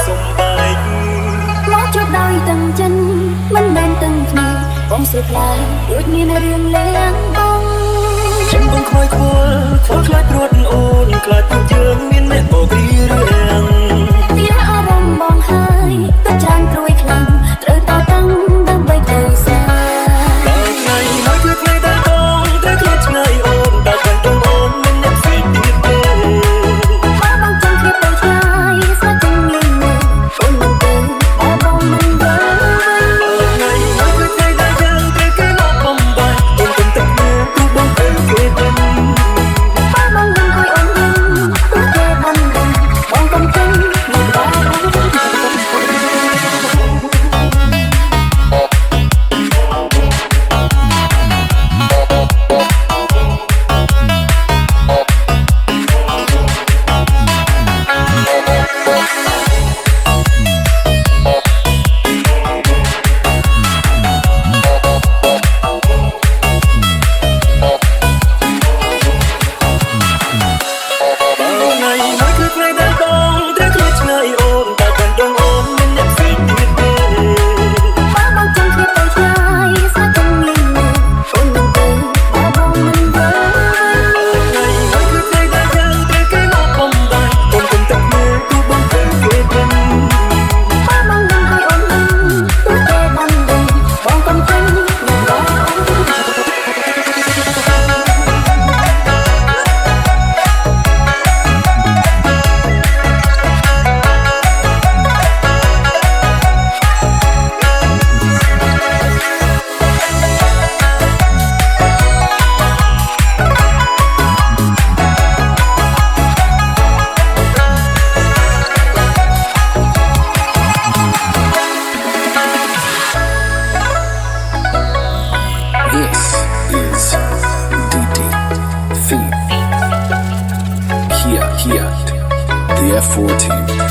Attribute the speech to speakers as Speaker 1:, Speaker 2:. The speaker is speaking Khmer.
Speaker 1: សំបែក
Speaker 2: មកជួបដោយទាំងចិនមិនមែនទាំងគ្នាបងស្រផ្លែដូចមានរឿងលេងបង
Speaker 1: ចិនបងខ្វាយខ្វល់ខ្លាចព្រួតអូនខ្លាចពួកយើងមានអ្នកបករីរឿង
Speaker 2: វាអារម្មណ៍បងហើយទៅច្រើនព្រួយខ្លាំងត្រូវតតាំងដើម្បីទៅសា
Speaker 1: ដល់ថ្ងៃហើយគឺថ្ងៃដែលបងត្រូវឃ្លាតឆ្ងាយអូនដល់ខាងទៅអូនមិនអ្នកស្រីទៀតទេ
Speaker 2: បងចង់ឃ្លាតទៅឆ្ងាយស្អាតទាំងលីងអូនមិនទៅបងមិនទៅ
Speaker 1: ថ្ងៃហើយគឺថ្ងៃដែលយើងត្រូវគេលប់បំបាយអូនគំទឹកមើលទូបងទៅគេទៅ
Speaker 2: បងមិនអើយអូនទូគេបានបងកំពុងមិនបាន
Speaker 3: This is DD Feed. Here, the F4 team.